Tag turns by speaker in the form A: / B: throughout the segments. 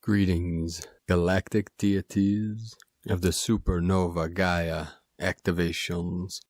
A: Greetings, galactic deities of the supernova Gaia activations.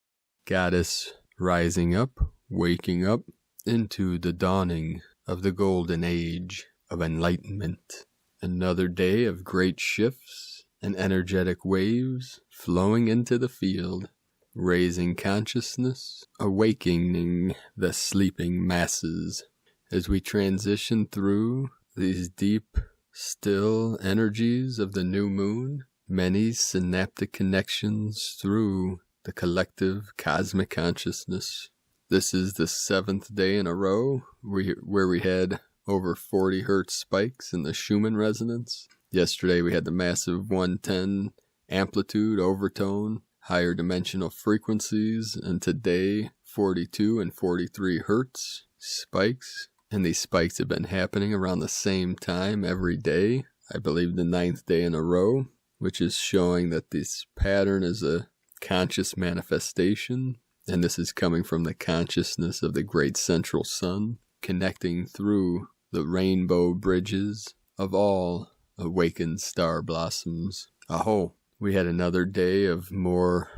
A: Goddess rising up, waking up into the dawning of the golden age of enlightenment. Another day of great shifts and energetic waves flowing into the field, raising consciousness, awakening the sleeping masses. As we transition through these deep, still energies of the new moon, many synaptic connections through the collective cosmic consciousness. This is the 7th day in a row where we had over 40 hertz spikes in the Schumann resonance. Yesterday we had the massive 110 amplitude overtone, higher dimensional frequencies, and today 42 and 43 hertz spikes. And these spikes have been happening around the same time every day. I believe the 9th day in a row, which is showing that this pattern is a conscious manifestation. And this is coming from the consciousness of the great central sun, connecting through the rainbow bridges of all awakened star blossoms. Aho! We had another day of more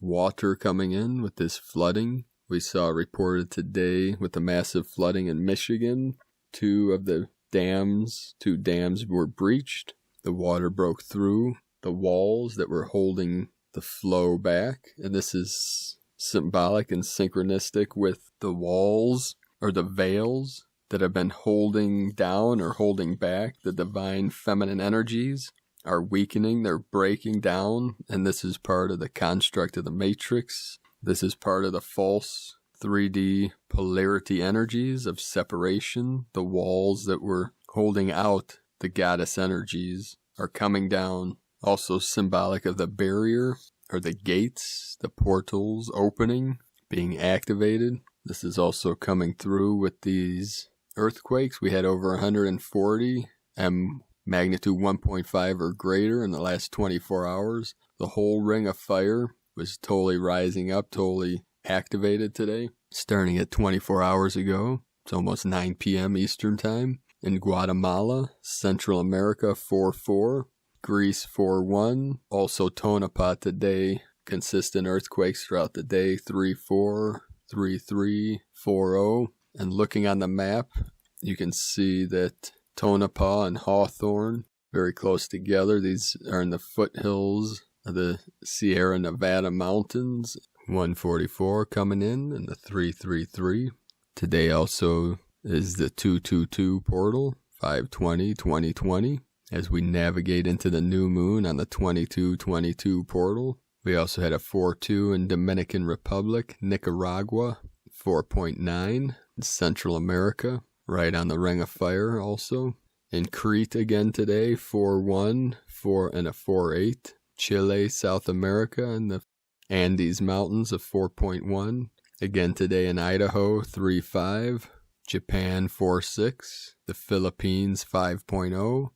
A: water coming in with this flooding. We saw reported today with the massive flooding in Michigan, two dams were breached. The water broke through the walls that were holding the flow back. And this is symbolic and synchronistic with the walls or the veils that have been holding down or holding back the divine feminine energies are weakening. They're breaking down. And this is part of the construct of the matrix. This is part of the false 3D polarity energies of separation. The walls that were holding out the goddess energies are coming down. Also symbolic of the barrier or the gates, the portals opening, being activated. This is also coming through with these earthquakes. We had over 140 magnitude 1.5 or greater in the last 24 hours. The whole ring of fire was totally rising up, totally activated today, starting at 24 hours ago. It's almost 9 p.m. Eastern Time. In Guatemala, Central America 4-4, Greece 4-1. Also Tonopah today, consistent earthquakes throughout the day, 3-4, 3-3, 4-0. And looking on the map, you can see that Tonopah and Hawthorne, very close together. These are in the foothills of the Sierra Nevada mountains. 144 coming in and the 333. Today also is the 222 portal, 5/20/2020. As we navigate into the new moon on the 2222 portal. We also had a 4-2 in Dominican Republic, Nicaragua, 4.9 in Central America, right on the ring of fire also. In Crete again today, 4-1, 4 and a 4-8. Chile, South America, and the Andes Mountains of 4.1. Again today in Idaho, 3-5. Japan, 4-6. The Philippines, 5.0.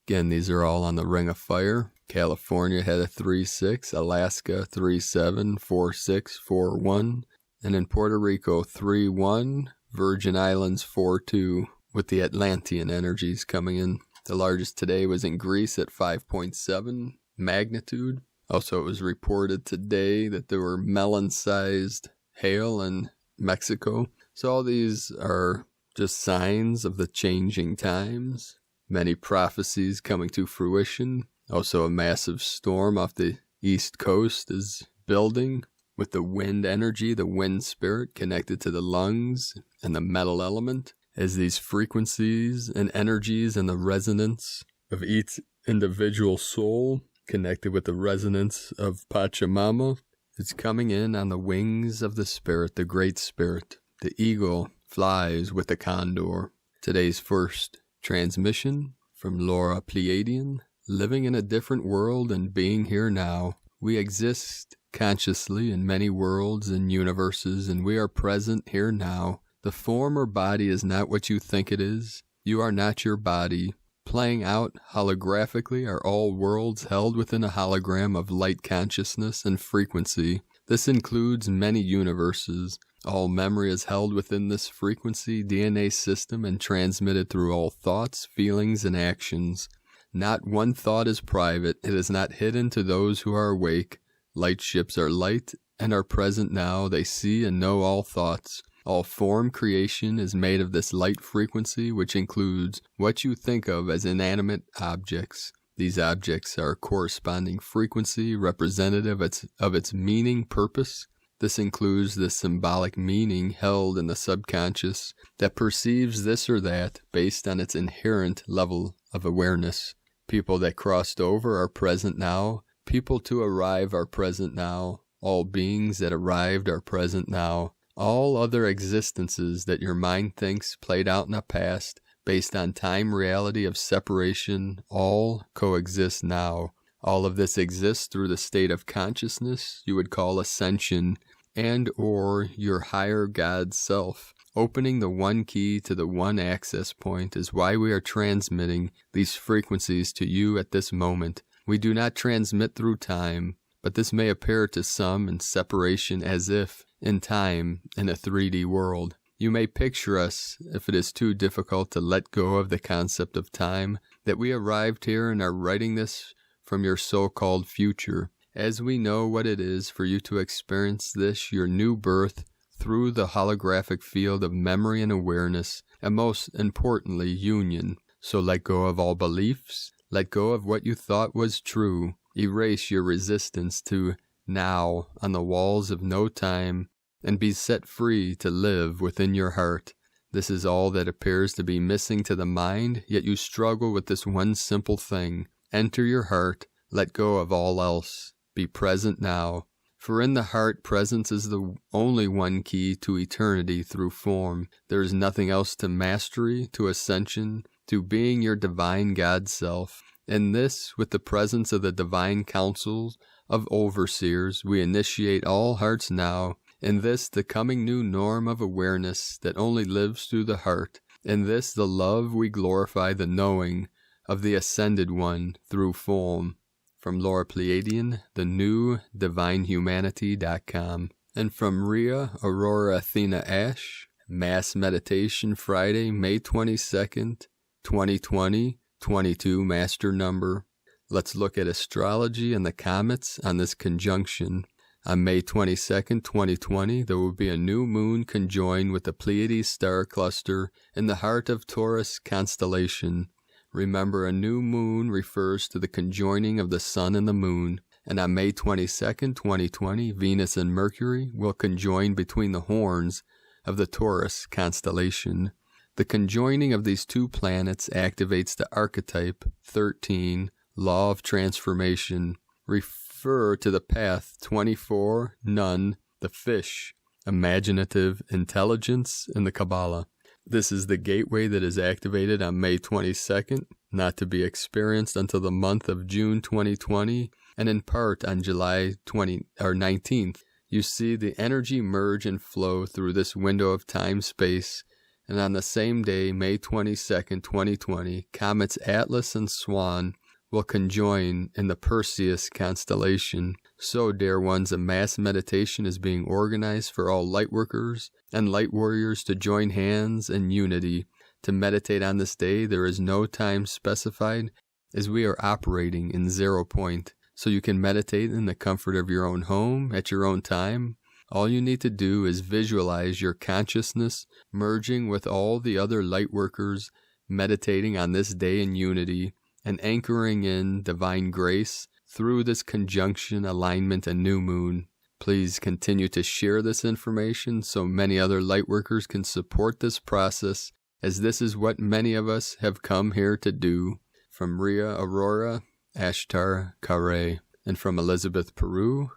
A: Again, these are all on the ring of fire. California had a 3-6. Alaska, 3-7, 4-6, 4-1. And in Puerto Rico, 3-1. Virgin Islands, 4-2. With the Atlantean energies coming in. The largest today was in Greece at 5.7 magnitude. Also, it was reported today that there were melon-sized hail in Mexico. So all these are just signs of the changing times. Many prophecies coming to fruition. Also, a massive storm off the east coast is building with the wind energy, the wind spirit connected to the lungs and the metal element. As these frequencies and energies and the resonance of each individual soul connected with the resonance of Pachamama, is coming in on the wings of the spirit, the great spirit. The eagle flies with the condor. Today's first transmission from Laura Pleiadian. Living in a different world and being here now. We exist consciously in many worlds and universes, and we are present here now. The form or body is not what you think it is. You are not your body. Playing out holographically are all worlds held within a hologram of light consciousness and frequency. This includes many universes. All memory is held within this frequency DNA system and transmitted through all thoughts, feelings, and actions. Not one thought is private. It is not hidden to those who are awake. Light ships are light and are present now. They see and know all thoughts. All form creation is made of this light frequency, which includes what you think of as inanimate objects. These objects are a corresponding frequency representative of its meaning purpose. This includes the symbolic meaning held in the subconscious that perceives this or that based on its inherent level of awareness. People that crossed over are present now. People to arrive are present now. All beings that arrived are present now. All other existences that your mind thinks played out in the past, based on time reality of separation, all coexist now. All of this exists through the state of consciousness you would call ascension, and or your higher God self. Opening the one key to the one access point is why we are transmitting these frequencies to you at this moment. We do not transmit through time, but this may appear to some in separation as if in time in a 3D world. You may picture us, if it is too difficult to let go of the concept of time, that we arrived here and are writing this from your so-called future, as we know what it is for you to experience this, your new birth, through the holographic field of memory and awareness, and most importantly, union. So let go of all beliefs, let go of what you thought was true, erase your resistance to now on the walls of no time, and be set free to live within your heart. This is all that appears to be missing to the mind, yet you struggle with this one simple thing. Enter your heart, let go of all else, be present now. For in the heart, presence is the only one key to eternity through form. There is nothing else to mastery, to ascension, to being your divine God self. In this, with the presence of the divine councils of overseers, we initiate all hearts now. In this, the coming new norm of awareness that only lives through the heart. In this, the love we glorify the knowing of the Ascended One through form. From Laura Pleiadian, the new divinehumanity.com. And from Rhea Aurora Athena Ash, Mass Meditation Friday, May 22nd, 2020, 22 Master Number. Let's look at astrology and the comets on this conjunction. On May 22nd, 2020, there will be a new moon conjoined with the Pleiades star cluster in the heart of Taurus constellation. Remember, a new moon refers to the conjoining of the sun and the moon. And on May 22nd, 2020, Venus and Mercury will conjoin between the horns of the Taurus constellation. The conjoining of these two planets activates the archetype 13, law of transformation. Refer to the path 24, none, the fish, imaginative intelligence in the Kabbalah. This is the gateway that is activated on May 22nd, not to be experienced until the month of June 2020, and in part on July 19th. You see the energy merge and flow through this window of time-space, and on the same day, May 22nd, 2020, comets Atlas and Swan will conjoin in the Perseus constellation. So, dear ones, a mass meditation is being organized for all lightworkers and light warriors to join hands in unity. To meditate on this day, there is no time specified, as we are operating in 0 point. So you can meditate in the comfort of your own home at your own time. All you need to do is visualize your consciousness merging with all the other lightworkers, meditating on this day in unity, and anchoring in divine grace through this conjunction, alignment, and new moon. Please continue to share this information so many other lightworkers can support this process, as this is what many of us have come here to do. From Rhea Aurora, Ashtar Kare, and from Elizabeth Peru,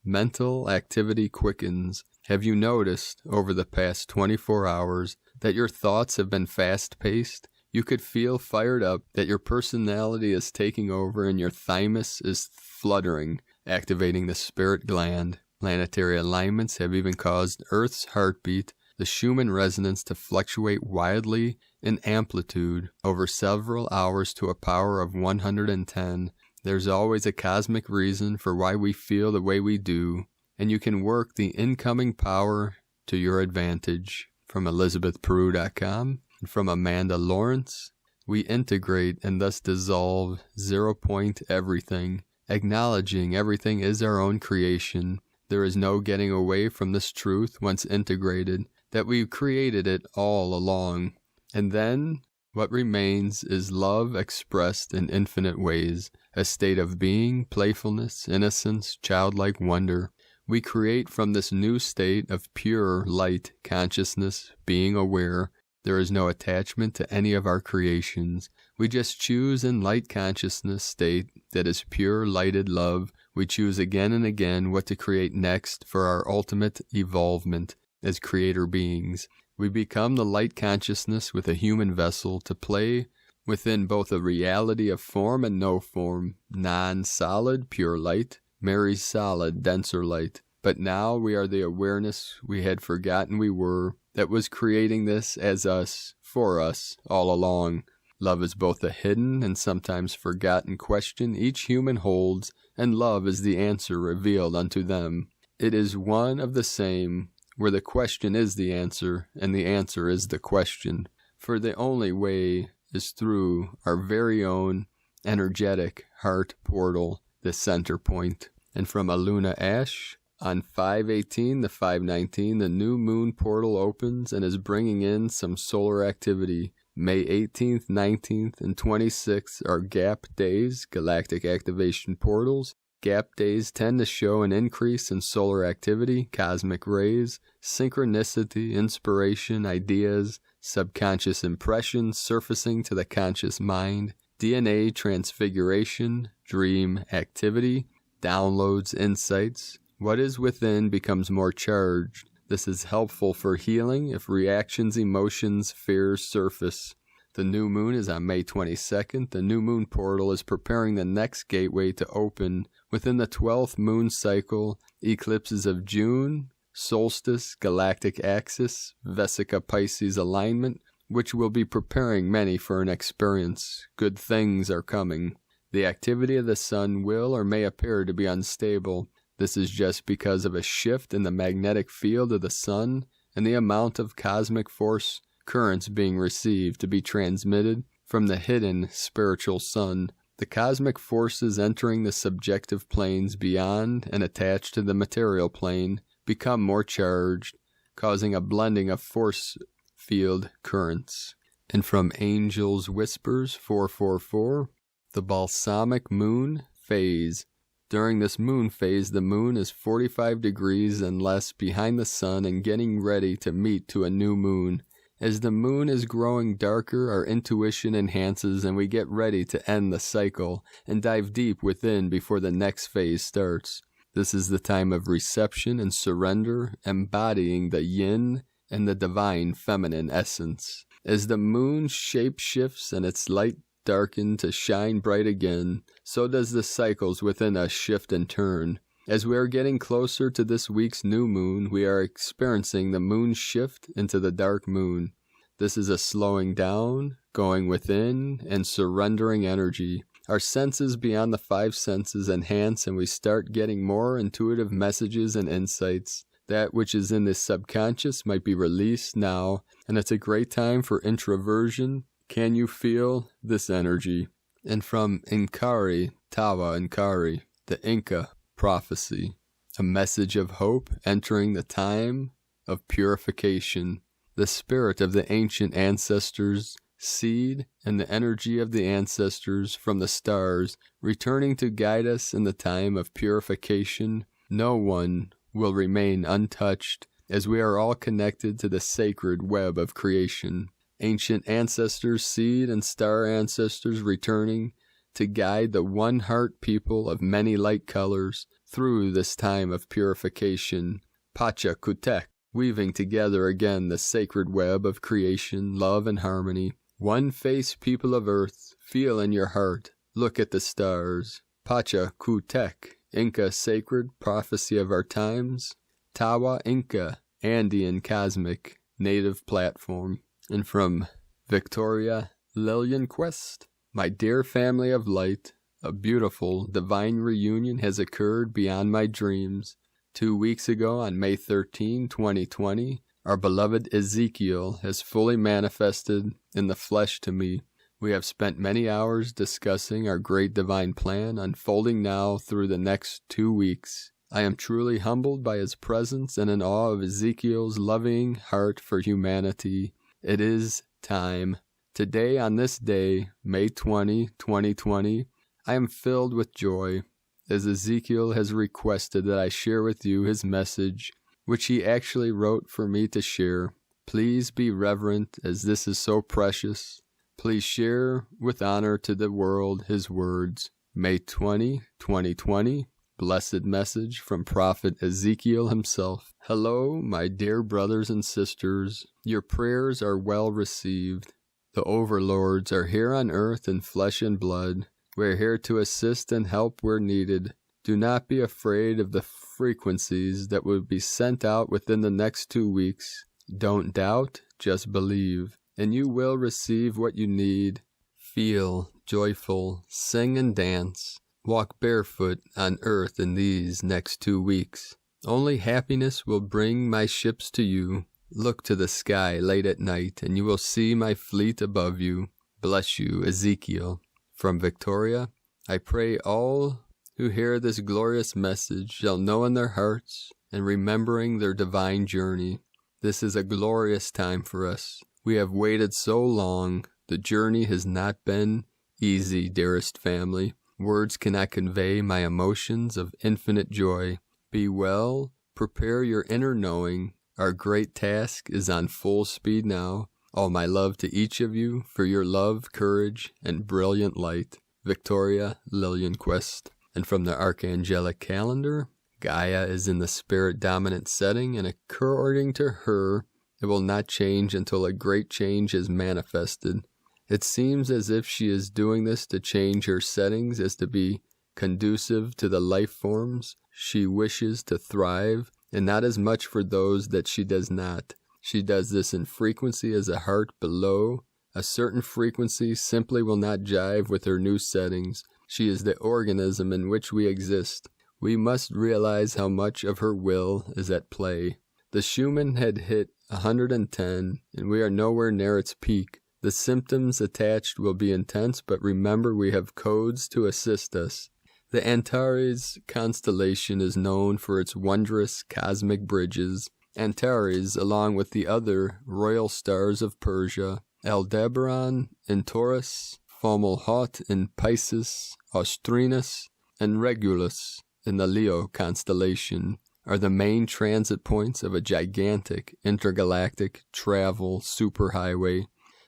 A: mental activity quickens. Have you noticed over the past 24 hours that your thoughts have been fast-paced? You could feel fired up, that your personality is taking over and your thymus is fluttering, activating the spirit gland. Planetary alignments have even caused Earth's heartbeat, the Schumann resonance, to fluctuate wildly in amplitude over several hours to a power of 110. There's always a cosmic reason for why we feel the way we do, and you can work the incoming power to your advantage. From ElizabethPeru.com. And from Amanda Lawrence, We integrate and thus dissolve, zero-point everything, acknowledging everything is our own creation. There is no getting away from this truth once integrated, that we created it all along. And then what remains is love expressed in infinite ways, a state of being, playfulness, innocence, childlike wonder. We create from this new state of pure light consciousness, being aware. There is no attachment to any of our creations. We just choose in light consciousness state that is pure lighted love. We choose again and again what to create next for our ultimate evolvement as creator beings. We become the light consciousness with a human vessel to play within both a reality of form and no form, non-solid, pure light, marries solid, denser light. But now we are the awareness we had forgotten we were, that was creating this as us, for us, all along. Love is both a hidden and sometimes forgotten question each human holds, and love is the answer revealed unto them. It is one of the same, where the question is the answer, and the answer is the question. For the only way is through our very own energetic heart portal, the center point. And from Aluna Ash, on 5/18 to 5/19, the new moon portal opens and is bringing in some solar activity. May 18th, 19th, and 26th are gap days, galactic activation portals. Gap days tend to show an increase in solar activity, cosmic rays, synchronicity, inspiration, ideas, subconscious impressions surfacing to the conscious mind, DNA transfiguration, dream activity, downloads, insights. What is within becomes more charged. This is helpful for healing if reactions, emotions, fears surface. The new moon is on May 22nd. The new moon portal is preparing the next gateway to open within the 12th moon cycle, eclipses of June, solstice, galactic axis, Vesica Pisces alignment, which will be preparing many for an experience. Good things are coming. The activity of the sun will or may appear to be unstable. This is just because of a shift in the magnetic field of the sun and the amount of cosmic force currents being received to be transmitted from the hidden spiritual sun. The cosmic forces entering the subjective planes beyond and attached to the material plane become more charged, causing a blending of force field currents. And from Angel's Whispers 444, the balsamic moon phase. During this moon phase, the moon is 45 degrees and less behind the sun and getting ready to meet to a new moon. As the moon is growing darker, our intuition enhances and we get ready to end the cycle and dive deep within before the next phase starts. This is the time of reception and surrender, embodying the yin and the divine feminine essence. As the moon shape shifts and its light darken to shine bright again, so does the cycles within us shift and turn. As we are getting closer to this week's new moon, we are experiencing the moon shift into the dark moon. This is a slowing down, going within, and surrendering energy. Our senses beyond the five senses enhance and we start getting more intuitive messages and insights. That which is in the subconscious might be released now, and it's a great time for introversion. Can you feel this energy? And from Inkari, Tawa Inkari, the Inca prophecy, a message of hope entering the time of purification. The spirit of the ancient ancestors, seed, and the energy of the ancestors from the stars, returning to guide us in the time of purification. No one will remain untouched, as we are all connected to the sacred web of creation. Ancient ancestors, seed, and star ancestors returning to guide the one heart people of many light colors through this time of purification. Pacha Kutek, weaving together again the sacred web of creation, love, and harmony. One face people of earth, feel in your heart, look at the stars. Pacha Kutek, Inca sacred prophecy of our times. Tawa Inca, Andean cosmic, native platform. And from Victoria Lillian Quest, my dear family of light, a beautiful divine reunion has occurred beyond my dreams. 2 weeks ago on May 13, 2020, our beloved Ezekiel has fully manifested in the flesh to me. We have spent many hours discussing our great divine plan unfolding now through the next 2 weeks. I am truly humbled by his presence and in awe of Ezekiel's loving heart for humanity. It is time. Today, on this day, May 20, 2020, I am filled with joy, as Ezekiel has requested that I share with you his message, which he actually wrote for me to share. Please be reverent, as this is so precious. Please share with honor to the world his words. May 20, 2020, blessed message from Prophet Ezekiel himself. Hello, my dear brothers and sisters. Your prayers are well received. The overlords are here on earth in flesh and blood. We're here to assist and help where needed. Do not be afraid of the frequencies that will be sent out within the next 2 weeks. Don't doubt, just believe, and you will receive what you need. Feel joyful, sing and dance. Walk barefoot on earth in these next 2 weeks. Only happiness will bring my ships to you. Look to the sky late at night, and you will see my fleet above you. Bless you, Ezekiel. From Victoria, I pray all who hear this glorious message shall know in their hearts and remembering their divine journey. This is a glorious time for us. We have waited so long. The journey has not been easy, dearest family. Words cannot convey my emotions of infinite joy. Be well, prepare your inner knowing. Our great task is on full speed now. All my love to each of you for your love, courage, and brilliant light. Victoria Lillianquist. And from the Archangelic calendar, Gaia is in the spirit-dominant setting, and according to her, it will not change until a great change is manifested. It seems as if she is doing this to change her settings as to be conducive to the life forms she wishes to thrive, and not as much for those that she does not. She does this in frequency as a heart below. A certain frequency simply will not jive with her new settings. She is the organism in which we exist. We must realize how much of her will is at play. The Schumann had hit 110, and we are nowhere near its peak. The symptoms attached will be intense, but remember we have codes to assist us. The Antares constellation is known for its wondrous cosmic bridges. Antares, along with the other royal stars of Persia, Aldebaran in Taurus, Fomalhaut in Pisces, Austrinus, and Regulus in the Leo constellation, are the main transit points of a gigantic intergalactic travel superhighway.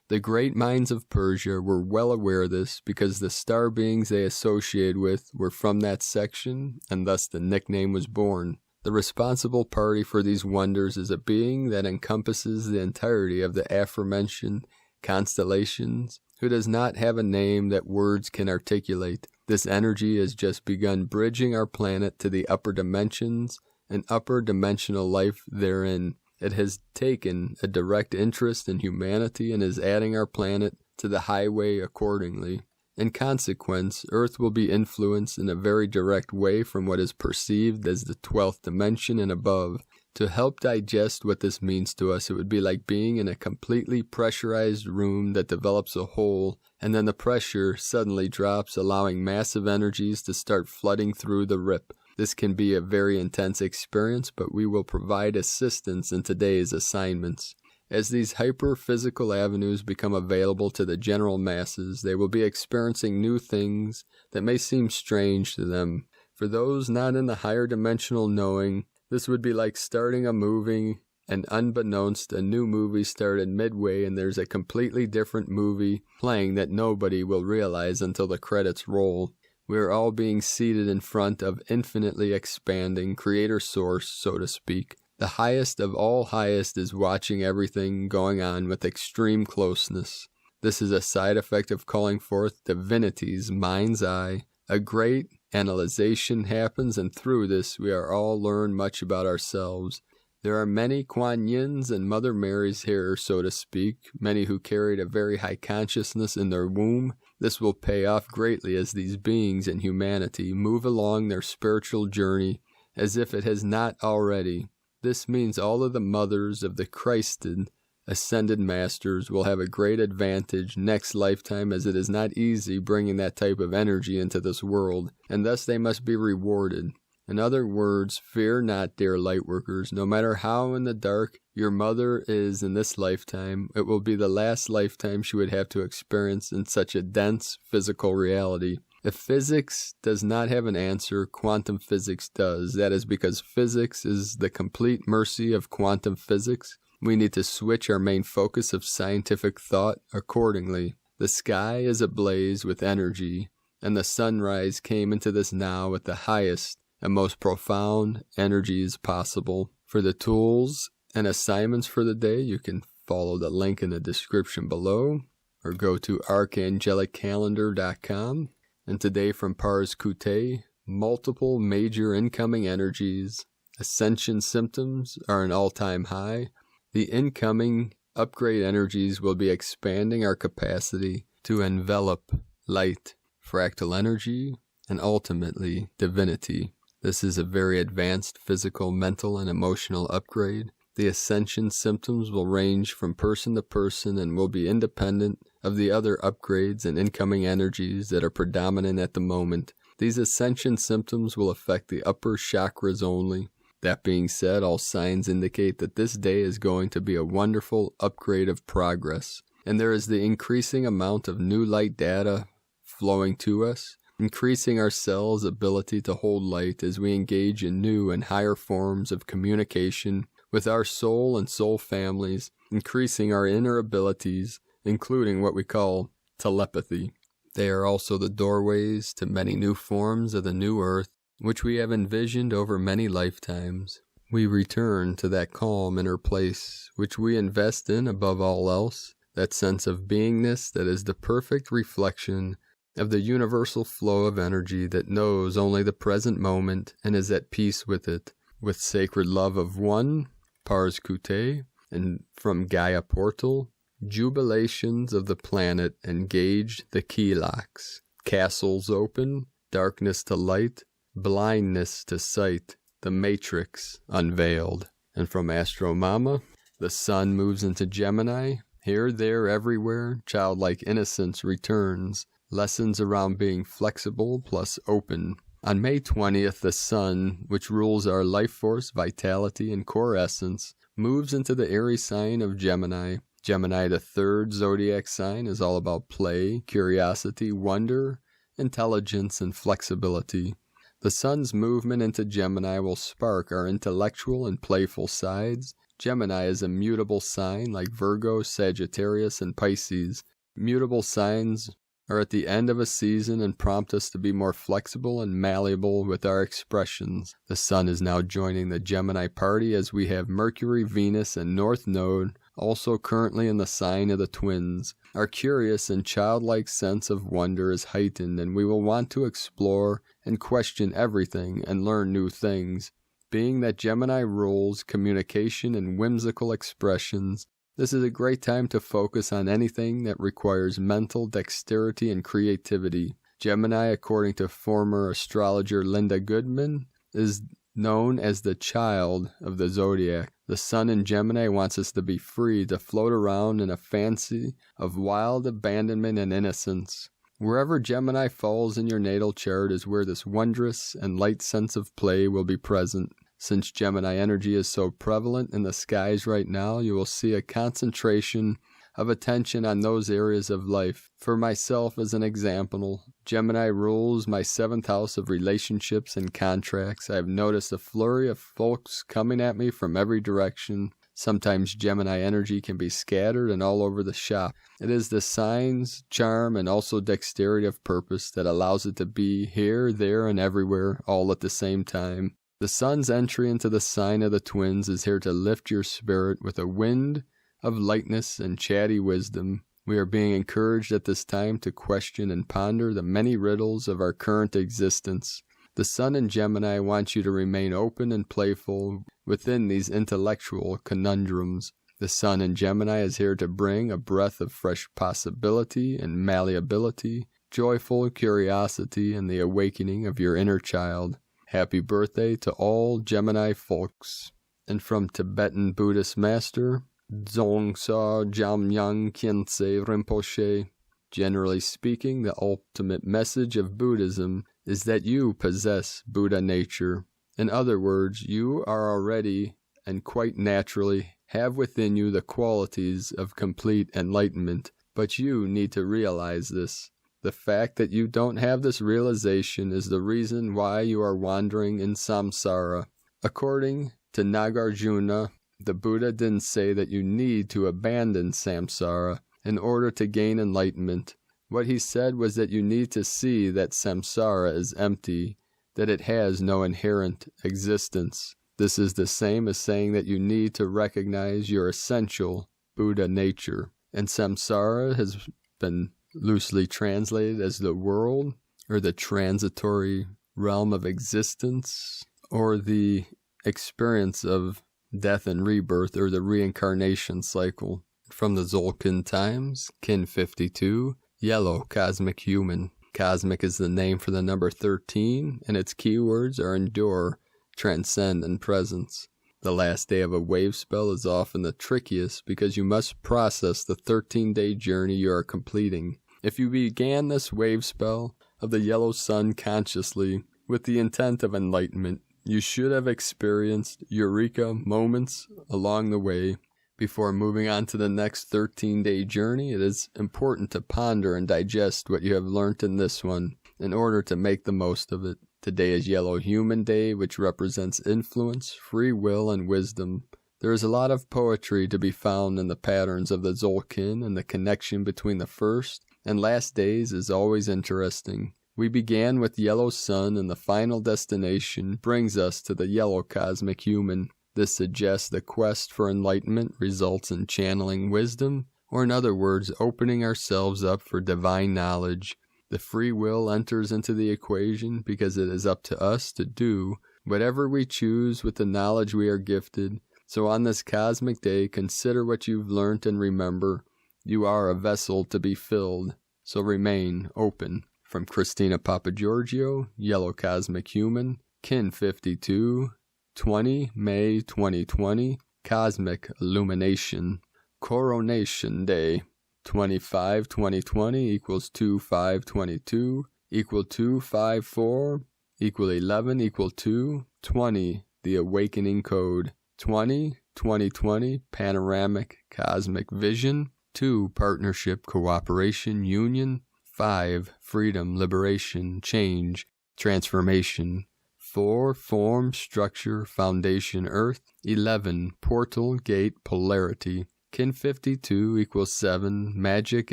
A: The great minds of Persia were well aware of this because the star beings they associated with were from that section, and thus the nickname was born. The responsible party for these wonders is a being that encompasses the entirety of the aforementioned constellations, who does not have a name that words can articulate. This energy has just begun bridging our planet to the upper dimensions and upper dimensional life therein. It has taken a direct interest in humanity and is adding our planet to the highway accordingly. In consequence, Earth will be influenced in a very direct way from what is perceived as the 12th dimension and above. To help digest what this means to us, it would be like being in a completely pressurized room that develops a hole, and then the pressure suddenly drops, allowing massive energies to start flooding through the rip. This can be a very intense experience, but we will provide assistance in today's assignments. As these hyper-physical avenues become available to the general masses, they will be experiencing new things that may seem strange to them. For those not in the higher dimensional knowing, this would be like starting a movie, and unbeknownst, a new movie started midway and there's a completely different movie playing that nobody will realize until the credits roll. We are all being seated in front of infinitely expanding creator source, so to speak. The highest of all highest is watching everything going on with extreme closeness. This is a side effect of calling forth divinity's mind's eye. A great analyzation happens, and through this we are all learn much about ourselves. There are many Kuan Yins and Mother Marys here, so to speak, many who carried a very high consciousness in their womb. This will pay off greatly as these beings in humanity move along their spiritual journey, as if it has not already. This means all of the mothers of the Christed, Ascended masters will have a great advantage next lifetime, as it is not easy bringing that type of energy into this world, and thus they must be rewarded. In other words, fear not, dear lightworkers. No matter how in the dark your mother is in this lifetime, it will be the last lifetime she would have to experience in such a dense physical reality. If physics does not have an answer, quantum physics does. That is because physics is the complete mercy of quantum physics. We need to switch our main focus of scientific thought accordingly. The sky is ablaze with energy, and the sunrise came into this now with the highest and most profound energies possible. For the tools and assignments for the day, you can follow the link in the description below, or go to archangeliccalendar.com. And today from Pars Kute, multiple major incoming energies. Ascension symptoms are an all-time high. The incoming upgrade energies will be expanding our capacity to envelop light, fractal energy, and ultimately divinity. This is a very advanced physical, mental, and emotional upgrade. The ascension symptoms will range from person to person and will be independent of the other upgrades and incoming energies that are predominant at the moment. These ascension symptoms will affect the upper chakras only. That being said, all signs indicate that this day is going to be a wonderful upgrade of progress, and there is the increasing amount of new light data flowing to us, increasing our cells' ability to hold light as we engage in new and higher forms of communication with our soul and soul families, increasing our inner abilities, including what we call telepathy. They are also the doorways to many new forms of the new earth, which we have envisioned over many lifetimes. We return to that calm inner place, which we invest in above all else, that sense of beingness that is the perfect reflection of the universal flow of energy that knows only the present moment and is at peace with it. With sacred love of one, Pars Kute, and from Gaia Portal, jubilations of the planet engage the key locks. Castles open, darkness to light, blindness to sight, the matrix unveiled. And from Astro Mama, the sun moves into Gemini. Here, there, everywhere, childlike innocence returns. Lessons around being flexible plus open. On May 20th, the sun, which rules our life force, vitality, and core essence, moves into the Aries sign of Gemini. Gemini, the third zodiac sign, is all about play, curiosity, wonder, intelligence, and flexibility. The sun's movement into Gemini will spark our intellectual and playful sides. Gemini is a mutable sign like Virgo, Sagittarius, and Pisces. Mutable signs are at the end of a season and prompt us to be more flexible and malleable with our expressions. The sun is now joining the Gemini party as we have Mercury, Venus, and North Node also currently in the sign of the twins. Our curious and childlike sense of wonder is heightened, and we will want to explore and question everything and learn new things. Being that Gemini rules communication and whimsical expressions, this is a great time to focus on anything that requires mental dexterity and creativity. Gemini, according to former astrologer Linda Goodman, is known as the child of the zodiac. The sun in Gemini wants us to be free to float around in a fancy of wild abandonment and innocence. Wherever Gemini falls in your natal chart is where this wondrous and light sense of play will be present. Since Gemini energy is so prevalent in the skies right now, you will see a concentration of attention on those areas of life. For myself, as an example, Gemini rules my 7th house of relationships and contracts. I have noticed a flurry of folks coming at me from every direction. Sometimes Gemini energy can be scattered and all over the shop. It is the signs, charm, and also dexterity of purpose that allows it to be here, there, and everywhere, all at the same time. The sun's entry into the sign of the twins is here to lift your spirit with a wind of lightness and chatty wisdom. We are being encouraged at this time to question and ponder the many riddles of our current existence. The sun in Gemini wants you to remain open and playful within these intellectual conundrums. The sun in Gemini is here to bring a breath of fresh possibility and malleability, joyful curiosity, and the awakening of your inner child. Happy birthday to all Gemini folks. And from Tibetan Buddhist master, Dzongsa Jamyang Khyentse Rinpoche. Generally speaking, the ultimate message of Buddhism is that you possess Buddha nature. In other words, you are already and quite naturally have within you the qualities of complete enlightenment, but you need to realize this. The fact that you don't have this realization is the reason why you are wandering in samsara. According to Nagarjuna, the Buddha didn't say that you need to abandon samsara in order to gain enlightenment. What he said was that you need to see that samsara is empty, that it has no inherent existence. This is the same as saying that you need to recognize your essential Buddha nature. And samsara has been loosely translated as the world, or the transitory realm of existence, or the experience of death and rebirth, or the reincarnation cycle. From the Tzolk'in times, Kin 52, yellow cosmic human. Cosmic is the name for the number 13, and its keywords are endure, transcend, and presence. The last day of a wave spell is often the trickiest because you must process the 13-day journey you are completing. If you began this wave spell of the yellow sun consciously with the intent of enlightenment, you should have experienced eureka moments along the way. Before moving on to the next 13-day journey, it is important to ponder and digest what you have learnt in this one in order to make the most of it. Today is Yellow Human Day, which represents influence, free will, and wisdom. There is a lot of poetry to be found in the patterns of the Tzolk'in, and the connection between the first and last days is always interesting. We began with yellow sun, and the final destination brings us to the yellow cosmic human. This suggests the quest for enlightenment results in channeling wisdom, or in other words, opening ourselves up for divine knowledge. The free will enters into the equation because it is up to us to do whatever we choose with the knowledge we are gifted. So on this cosmic day, consider what you've learnt and remember. You are a vessel to be filled, so remain open. From Christina Papagiorgio, Yellow Cosmic Human, Kin 52, 20 May 2020, Cosmic Illumination, Coronation Day. 25/2020 equals 2/5/22 equal 2/5/4 equal 11 equal 2 20 the awakening code 20/2020 panoramic cosmic vision 2 partnership cooperation union 5 freedom liberation change transformation 4 form structure foundation earth 11 portal gate polarity Kin 52 equals 7, magic,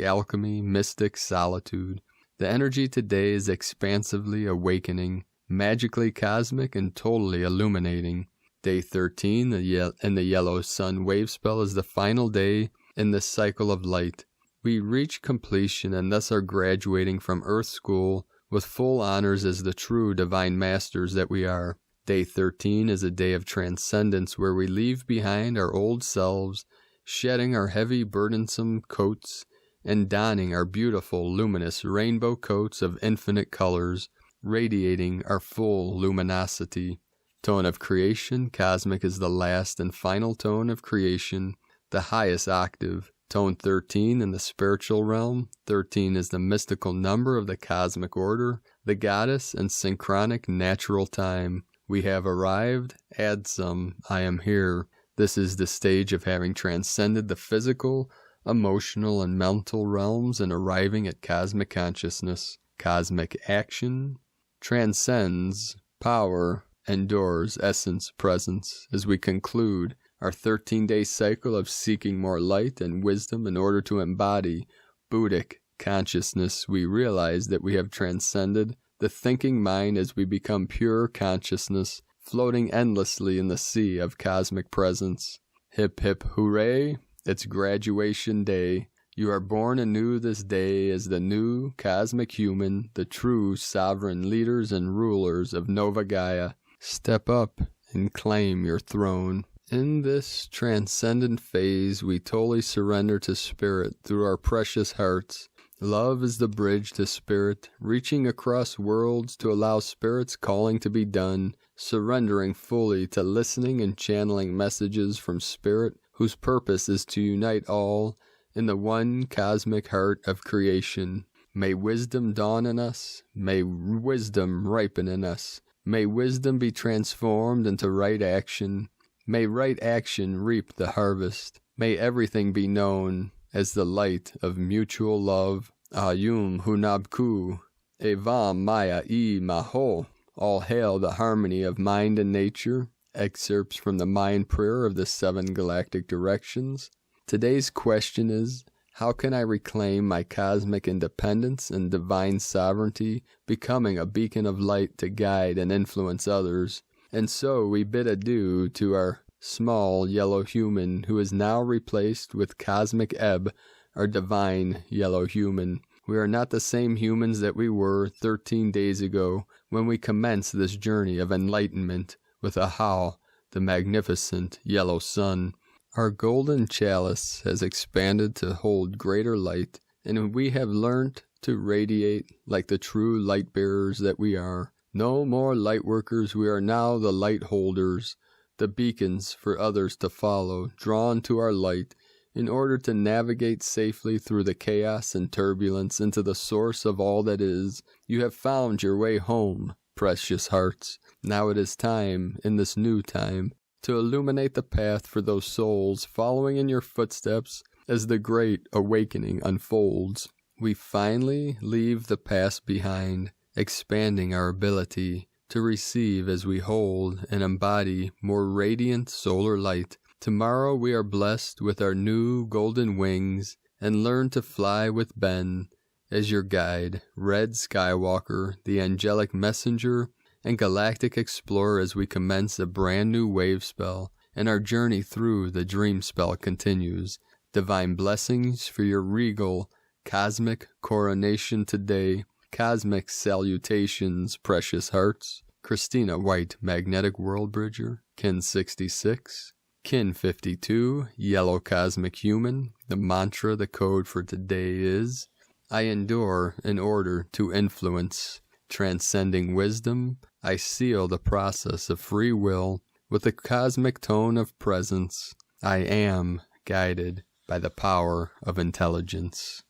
A: alchemy, mystic, solitude. The energy today is expansively awakening, magically cosmic, and totally illuminating. Day 13 in the yellow sun wave spell is the final day in this cycle of light. We reach completion and thus are graduating from Earth School with full honors as the true divine masters that we are. Day 13 is a day of transcendence where we leave behind our old selves, shedding our heavy, burdensome coats and donning our beautiful, luminous rainbow coats of infinite colors, radiating our full luminosity. Tone of creation, cosmic is the last and final tone of creation, the highest octave. Tone 13 in the spiritual realm. 13 is the mystical number of the cosmic order, the goddess, and synchronic natural time. We have arrived. Add some. I am here. This is the stage of having transcended the physical, emotional, and mental realms and arriving at cosmic consciousness. Cosmic action transcends power, endures essence, presence. As we conclude our 13-day cycle of seeking more light and wisdom in order to embody Buddhic consciousness, we realize that we have transcended the thinking mind as we become pure consciousness, floating endlessly in the sea of cosmic presence. Hip hip hooray, it's graduation day. You are born anew this day as the new cosmic human, the true sovereign leaders and rulers of Nova Gaia. Step up and claim your throne. In this transcendent phase, we totally surrender to Spirit through our precious hearts. Love is the bridge to Spirit, reaching across worlds to allow Spirit's calling to be done, surrendering fully to listening and channeling messages from Spirit, whose purpose is to unite all in the one cosmic heart of creation. May wisdom dawn in us. May wisdom ripen in us. May wisdom be transformed into right action. May right action reap the harvest. May everything be known as the light of mutual love. Ayum hunabku, evam maya I maho. All hail the harmony of mind and nature. Excerpts from the Mind Prayer of the 7 Galactic Directions. Today's question is, how can I reclaim my cosmic independence and divine sovereignty, becoming a beacon of light to guide and influence others? And so we bid adieu to our small yellow human, who is now replaced with cosmic ebb, our divine yellow human. We are not the same humans that we were 13 days ago when we commenced this journey of enlightenment with Ahau, the magnificent yellow sun. Our golden chalice has expanded to hold greater light, and we have learnt to radiate like the true light bearers that we are. No more light workers, we are now the light holders, the beacons for others to follow, drawn to our light, in order to navigate safely through the chaos and turbulence into the source of all that is. You have found your way home, precious hearts. Now it is time, in this new time, to illuminate the path for those souls following in your footsteps as the great awakening unfolds. We finally leave the past behind, expanding our ability to receive as we hold and embody more radiant solar light. Tomorrow we are blessed with our new golden wings and learn to fly with Ben as your guide, Red Skywalker, the angelic messenger and galactic explorer, as we commence a brand new wave spell, and our journey through the dream spell continues. Divine blessings for your regal, cosmic coronation today. Cosmic salutations, precious hearts. Christina White, Magnetic World Bridger, Kin 66. Kin 52, Yellow Cosmic Human. The mantra, the code for today is, I endure in order to influence. Transcending wisdom, I seal the process of free will with a cosmic tone of presence. I am guided by the power of intelligence.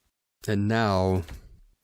A: And now,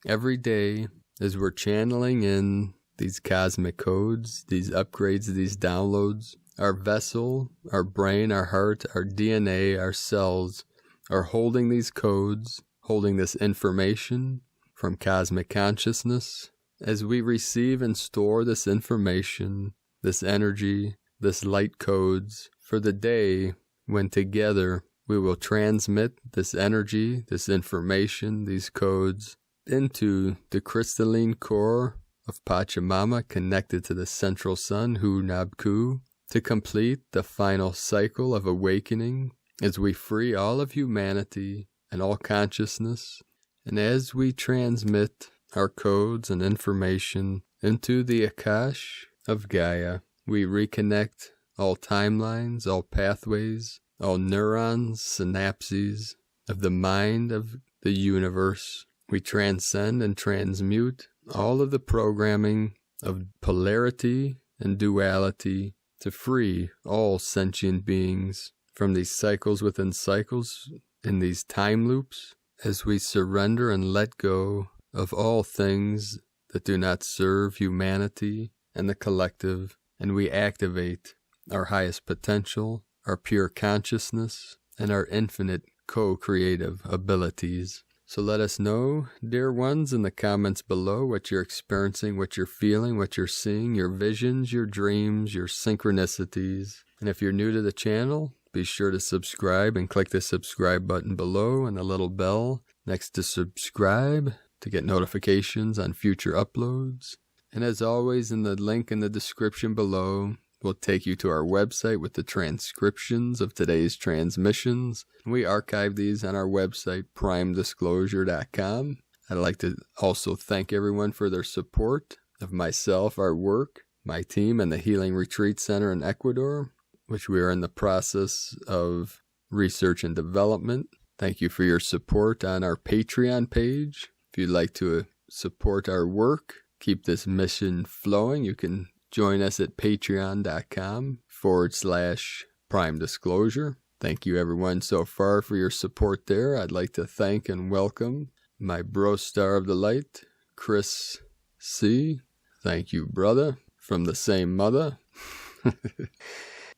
A: every day, as we're channeling in these cosmic codes, these upgrades, these downloads, our vessel, our brain, our heart, our DNA, our cells are holding these codes, holding this information from cosmic consciousness. As we receive and store this information, this energy, this light codes for the day when together we will transmit this energy, this information, these codes into the crystalline core of Pachamama connected to the central sun, Hu Nabku, to complete the final cycle of awakening as we free all of humanity and all consciousness. And as we transmit our codes and information into the Akash of Gaia, we reconnect all timelines, all pathways, all neurons, synapses of the mind of the universe. We transcend and transmute all of the programming of polarity and duality to free all sentient beings from these cycles within cycles, in these time loops, as we surrender and let go of all things that do not serve humanity and the collective, and we activate our highest potential, our pure consciousness, and our infinite co-creative abilities. So let us know, dear ones, in the comments below what you're experiencing, what you're feeling, what you're seeing, your visions, your dreams, your synchronicities. And if you're new to the channel, be sure to subscribe and click the subscribe button below and the little bell next to subscribe to get notifications on future uploads. And as always, in the link in the description below will take you to our website with the transcriptions of today's transmissions. We archive these on our website, primedisclosure.com. I'd like to also thank everyone for their support of myself, our work, my team, and the Healing Retreat Center in Ecuador, which we are in the process of research and development. Thank you for your support on our Patreon page. If you'd like to support our work, keep this mission flowing, you can join us at patreon.com/Prime Disclosure. Thank you everyone so far for your support there. I'd like to thank and welcome my bro star of the light, Chris C. Thank you, brother, from the same mother.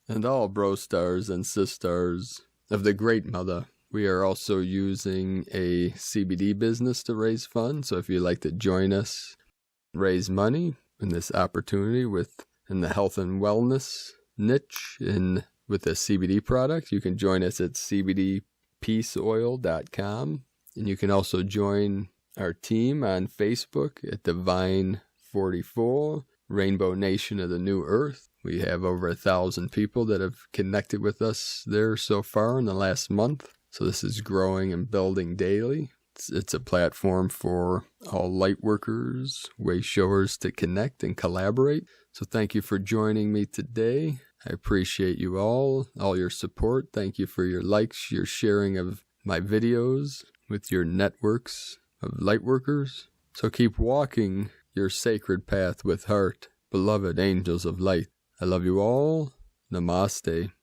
A: And all bro stars and sisters of the great mother. We are also using a CBD business to raise funds. So if you'd like to join us, raise money in this opportunity in the health and wellness niche with a CBD product, you can join us at cbdpeaceoil.com. And you can also join our team on Facebook at Divine44, Rainbow Nation of the New Earth. We have over 1,000 people that have connected with us there so far in the last month. So this is growing and building daily. It's a platform for all light workers, way showers to connect and collaborate. So thank you for joining me today. I appreciate you all your support. Thank you for your likes, your sharing of my videos with your networks of light workers. So keep walking your sacred path with heart, beloved angels of light. I love you all. Namaste.